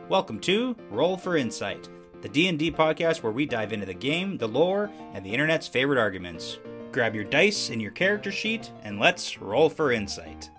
Welcome to Roll for Insight, the D&D podcast where we dive into the game, the lore, and the internet's favorite arguments. Grab your dice and your character sheet, and let's roll for insight.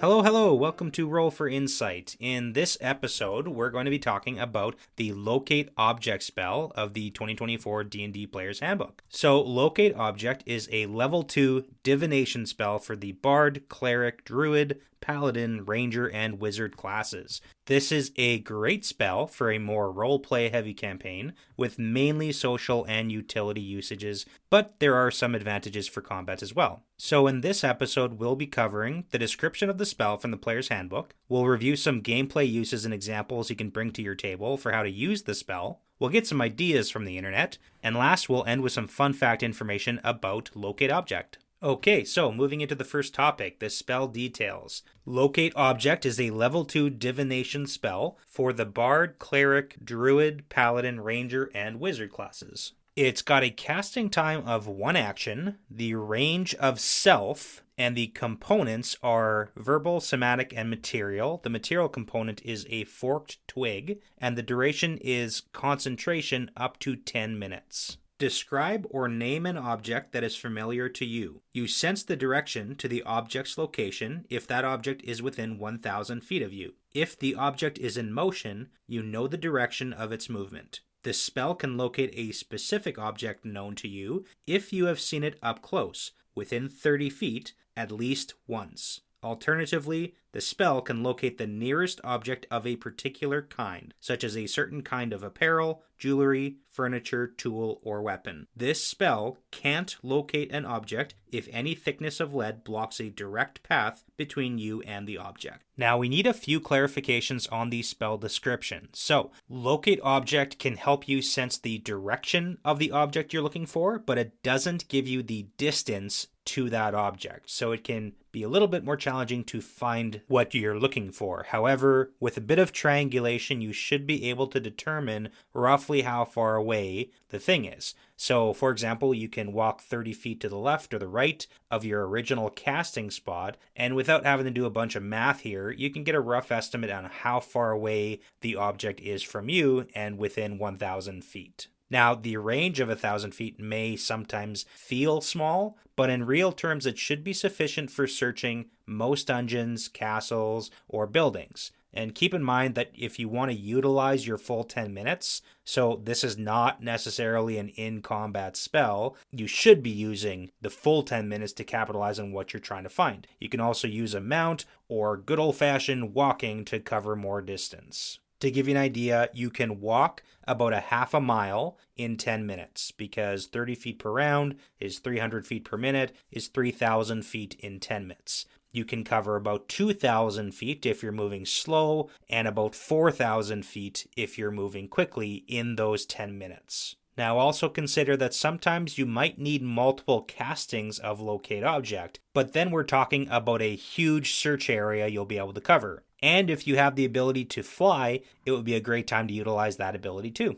Hello, welcome to Roll for Insight. In this episode, we're going to be talking about the Locate Object spell of the 2024 D&D Player's Handbook. So, Locate Object is a level 2 divination spell for the Bard, Cleric, Druid, Paladin, Ranger, and Wizard classes. This is a great spell for a more roleplay heavy campaign with mainly social and utility usages, but there are some advantages for combat as well. So in this episode, we'll be covering the description of the spell from the Player's Handbook. We'll review some gameplay uses and examples you can bring to your table for how to use the spell. We'll get some ideas from the internet, and last we'll end with some fun fact information about Locate Object. Okay, so moving into the first topic, the spell details. Locate Object is a level 2 divination spell for the Bard, Cleric, Druid, Paladin, Ranger, and Wizard classes. It's got a casting time of 1 action, the range of self, and the components are verbal, somatic, and material. The material component is a forked twig, and the duration is concentration up to 10 minutes. Describe or name an object that is familiar to you. You sense the direction to the object's location if that object is within 1,000 feet of you. If the object is in motion, you know the direction of its movement. This spell can locate a specific object known to you if you have seen it up close, within 30 feet, at least once. Alternatively, the spell can locate the nearest object of a particular kind, such as a certain kind of apparel, jewelry, furniture, tool, or weapon. This spell can't locate an object if any thickness of lead blocks a direct path between you and the object. Now, we need a few clarifications on the spell description. So, Locate Object can help you sense the direction of the object you're looking for, but it doesn't give you the distance to that object. So it can be a little bit more challenging to find what you're looking for. However, with a bit of triangulation, you should be able to determine roughly how far away the thing is. So, for example, you can walk 30 feet to the left or the right of your original casting spot, and without having to do a bunch of math here, you can get a rough estimate on how far away the object is from you and within 1,000 feet. Now, the range of 1,000 feet may sometimes feel small, but in real terms it should be sufficient for searching most dungeons, castles, or buildings. And keep in mind that if you want to utilize your full 10 minutes, so this is not necessarily an in-combat spell, you should be using the full 10 minutes to capitalize on what you're trying to find. You can also use a mount or good old-fashioned walking to cover more distance. To give you an idea, you can walk about a half a mile in 10 minutes because 30 feet per round is 300 feet per minute is 3,000 feet in 10 minutes. You can cover about 2,000 feet if you're moving slow and about 4,000 feet if you're moving quickly in those 10 minutes. Now also consider that sometimes you might need multiple castings of Locate Object, but then we're talking about a huge search area you'll be able to cover. And if you have the ability to fly, it would be a great time to utilize that ability too.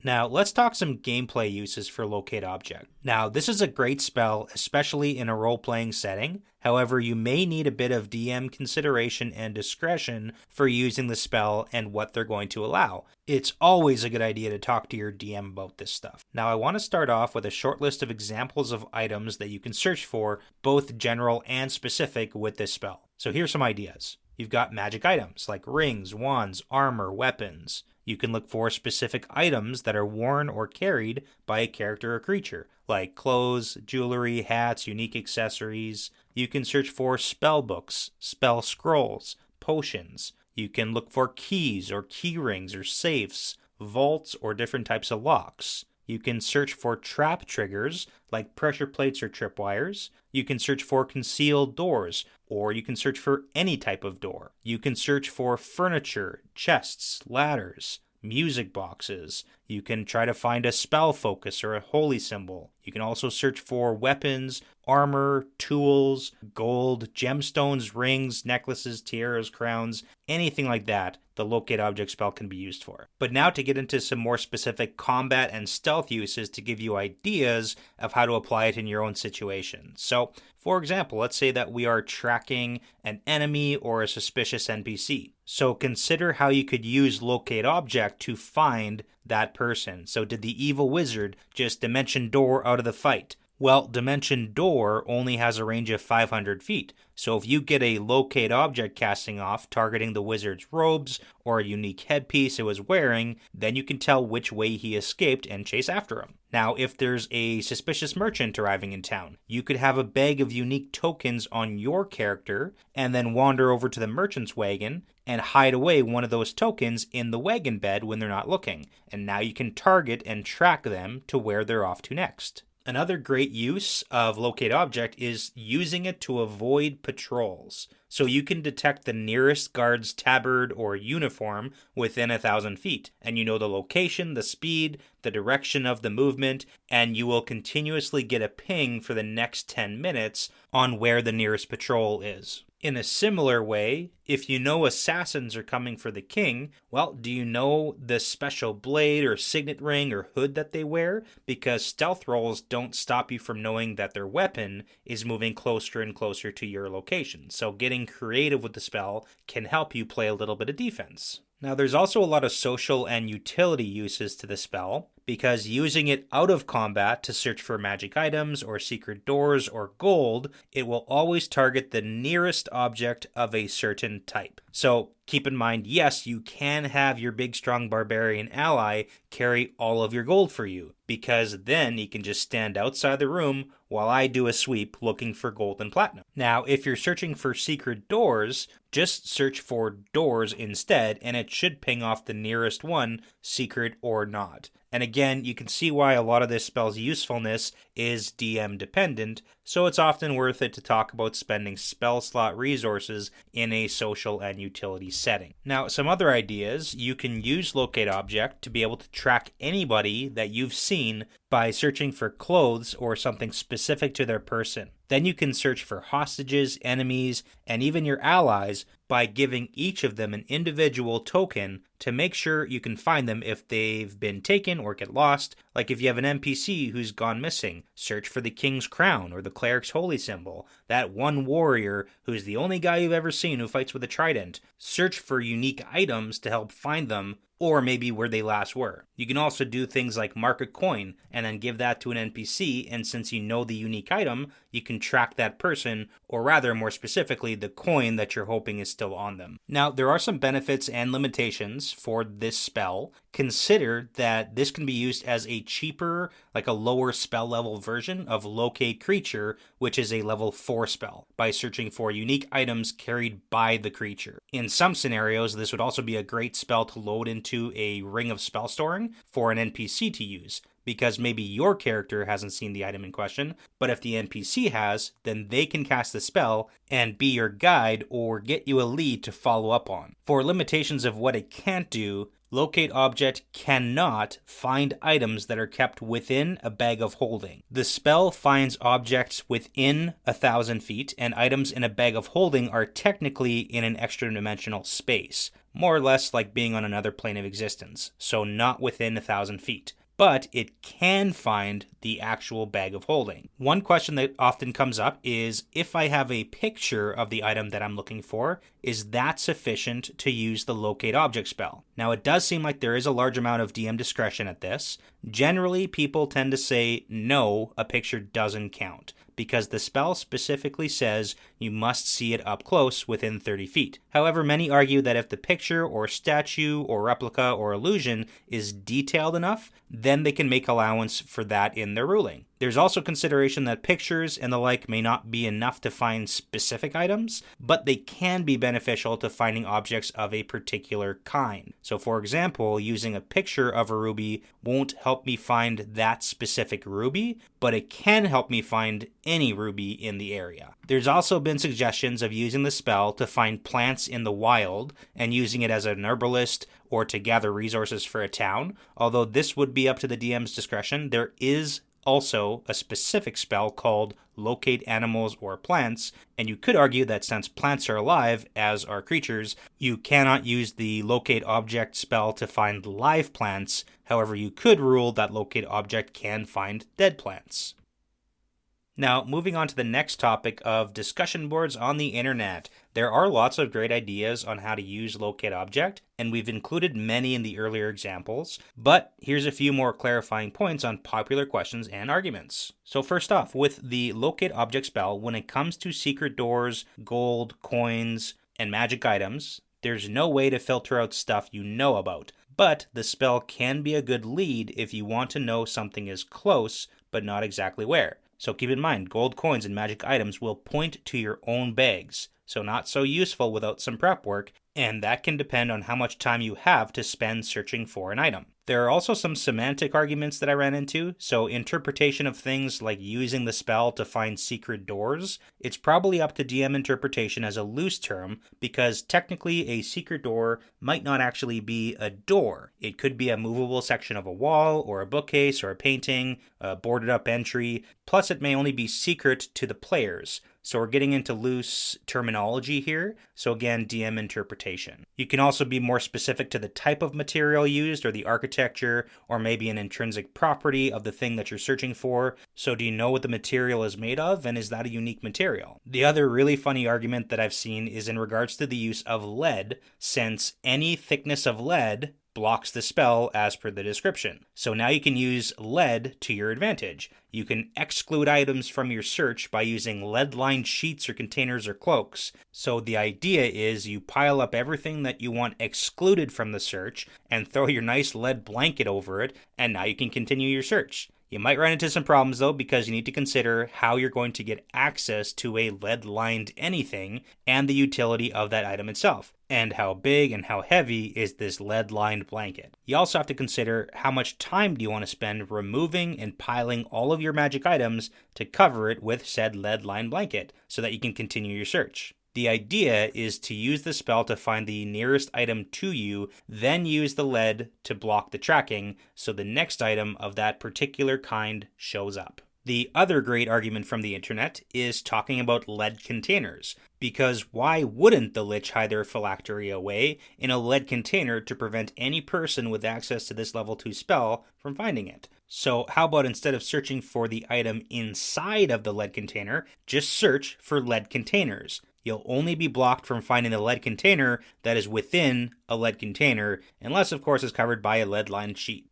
Now, let's talk some gameplay uses for Locate Object. Now, this is a great spell, especially in a role-playing setting. However, you may need a bit of DM consideration and discretion for using the spell and what they're going to allow. It's always a good idea to talk to your DM about this stuff. Now, I want to start off with a short list of examples of items that you can search for, both general and specific, with this spell. So here's some ideas. You've got magic items like rings, wands, armor, weapons. You can look for specific items that are worn or carried by a character or creature, like clothes, jewelry, hats, unique accessories. You can search for spell books, spell scrolls, potions. You can look for keys or key rings or safes, vaults, or different types of locks. You can search for trap triggers, like pressure plates or tripwires. You can search for concealed doors, or you can search for any type of door. You can search for furniture, chests, ladders, music boxes. You can try to find a spell focus or a holy symbol. You can also search for weapons, armor, tools, gold, gemstones, rings, necklaces, tiaras, crowns, anything like that. The locate object spell can be used for. But now to get into some more specific combat and stealth uses to give you ideas of how to apply it in your own situation. So, for example, let's say that we are tracking an enemy or a suspicious NPC. So consider how you could use locate object to find that person. So did the evil wizard just dimension door out of the fight? Well, dimension door only has a range of 500 feet. So if you get a locate object casting off targeting the wizard's robes or a unique headpiece it was wearing, then you can tell which way he escaped and chase after him. Now, if there's a suspicious merchant arriving in town, you could have a bag of unique tokens on your character and then wander over to the merchant's wagon and hide away one of those tokens in the wagon bed when they're not looking. And now you can target and track them to where they're off to next. Another great use of locate object is using it to avoid patrols. So you can detect the nearest guard's tabard or uniform within 1,000 feet, and you know the location, the speed, the direction of the movement, and you will continuously get a ping for the next 10 minutes on where the nearest patrol is. In a similar way, if you know assassins are coming for the king, well, do you know the special blade or signet ring or hood that they wear? Because stealth rolls don't stop you from knowing that their weapon is moving closer and closer to your location. So getting creative with the spell can help you play a little bit of defense. Now, there's also a lot of social and utility uses to the spell, because using it out of combat to search for magic items or secret doors or gold, it will always target the nearest object of a certain type. So keep in mind, yes, you can have your big strong barbarian ally carry all of your gold for you, because then he can just stand outside the room while I do a sweep looking for gold and platinum. Now, if you're searching for secret doors, just search for doors instead, and it should ping off the nearest one, secret or not. And again, you can see why a lot of this spell's usefulness is DM dependent, so it's often worth it to talk about spending spell slot resources in a social and utility setting. Now, some other ideas: you can use locate object to be able to track anybody that you've seen by searching for clothes or something specific to their person. Then you can search for hostages, enemies, and even your allies by giving each of them an individual token to make sure you can find them if they've been taken or get lost. Like if you have an NPC who's gone missing, search for the king's crown or the cleric's holy symbol, that one warrior who's the only guy you've ever seen who fights with a trident. Search for unique items to help find them, or maybe where they last were. You can also do things like mark a coin and then give that to an NPC, and since you know the unique item, you can track that person, or rather, more specifically, the coin that you're hoping is still on them. Now, there are some benefits and limitations for this spell. Consider that this can be used as a cheaper, like a lower spell level version of Locate Creature, which is a level 4 spell, by searching for unique items carried by the creature. In some scenarios, this would also be a great spell to load into a Ring of Spell Storing for an NPC to use, because maybe your character hasn't seen the item in question, but if the NPC has, then they can cast the spell and be your guide or get you a lead to follow up on. For limitations of what it can't do, Locate Object cannot find items that are kept within a bag of holding. The spell finds objects within 1,000 feet, and items in a bag of holding are technically in an extra-dimensional space, more or less like being on another plane of existence, so not within 1,000 feet. But it can find the actual bag of holding. One question that often comes up is, if I have a picture of the item that I'm looking for, is that sufficient to use the Locate Object spell? Now, it does seem like there is a large amount of DM discretion at this. Generally, people tend to say, no, a picture doesn't count, because the spell specifically says you must see it up close within 30 feet. However, many argue that if the picture or statue or replica or illusion is detailed enough, then they can make allowance for that in their ruling. There's also consideration that pictures and the like may not be enough to find specific items, but they can be beneficial to finding objects of a particular kind. So for example, using a picture of a ruby won't help me find that specific ruby, but it can help me find any ruby in the area. There's also been been suggestions of using the spell to find plants in the wild and using it as an herbalist or to gather resources for a town. Although this would be up to the DM's discretion, there is also a specific spell called Locate Animals or Plants, and you could argue that since plants are alive, as are creatures, you cannot use the Locate Object spell to find live plants. However, you could rule that Locate Object can find dead plants. Now, moving on to the next topic of discussion boards on the internet. There are lots of great ideas on how to use Locate Object, and we've included many in the earlier examples, but here's a few more clarifying points on popular questions and arguments. So first off, with the Locate Object spell, when it comes to secret doors, gold, coins, and magic items, there's no way to filter out stuff you know about, but the spell can be a good lead if you want to know something is close, but not exactly where. So keep in mind, gold coins and magic items will point to your own bags, so not so useful without some prep work, and that can depend on how much time you have to spend searching for an item. There are also some semantic arguments that I ran into, so interpretation of things like using the spell to find secret doors, it's probably up to DM interpretation as a loose term, because technically a secret door might not actually be a door. It could be a movable section of a wall, or a bookcase, or a painting, a boarded up entry, plus it may only be secret to the players. So we're getting into loose terminology here, so again, DM interpretation. You can also be more specific to the type of material used or the architecture, or maybe an intrinsic property of the thing that you're searching for. So do you know what the material is made of, and is that a unique material? The other really funny argument that I've seen is in regards to the use of lead, since any thickness of lead blocks the spell as per the description. So now you can use lead to your advantage. You can exclude items from your search by using lead-lined sheets or containers or cloaks. So the idea is you pile up everything that you want excluded from the search and throw your nice lead blanket over it, and now you can continue your search. You might run into some problems though, because you need to consider how you're going to get access to a lead-lined anything and the utility of that item itself, and how big and how heavy is this lead-lined blanket. You also have to consider how much time do you want to spend removing and piling all of your magic items to cover it with said lead-lined blanket so that you can continue your search. The idea is to use the spell to find the nearest item to you, then use the lead to block the tracking so the next item of that particular kind shows up. The other great argument from the internet is talking about lead containers, because why wouldn't the Lich hide their phylactery away in a lead container to prevent any person with access to this level 2 spell from finding it? So how about instead of searching for the item inside of the lead container, just search for lead containers. You'll only be blocked from finding the lead container that is within a lead container, unless of course it's covered by a lead-lined sheet.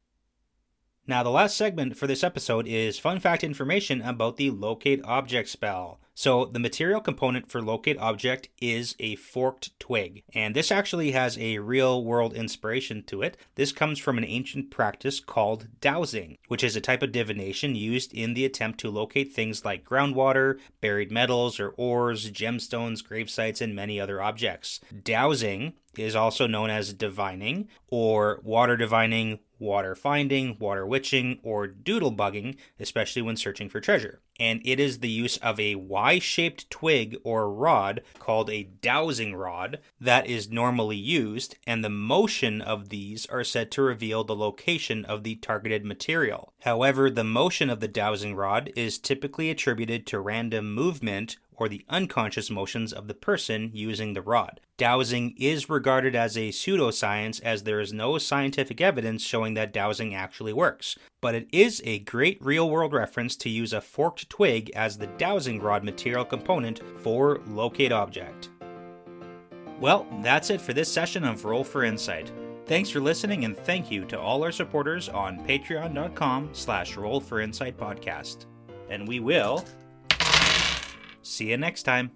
Now the last segment for this episode is fun fact information about the Locate Object spell. So the material component for Locate Object is a forked twig, and this actually has a real world inspiration to it. This comes from an ancient practice called dowsing, which is a type of divination used in the attempt to locate things like groundwater, buried metals or ores, gemstones, grave sites, and many other objects. Dowsing is also known as divining, or water divining, water finding, water witching, or doodle bugging, especially when searching for treasure. And it is the use of a Y-shaped twig or rod called a dowsing rod that is normally used, and the motion of these are said to reveal the location of the targeted material. However, the motion of the dowsing rod is typically attributed to random movement or the unconscious motions of the person using the rod. Dowsing is regarded as a pseudoscience, as there is no scientific evidence showing that dowsing actually works, but it is a great real-world reference to use a forked twig as the dowsing rod material component for Locate Object. Well, that's it for this session of Roll for Insight. Thanks for listening, and thank you to all our supporters on patreon.com/rollforinsightpodcast. And we will see you next time.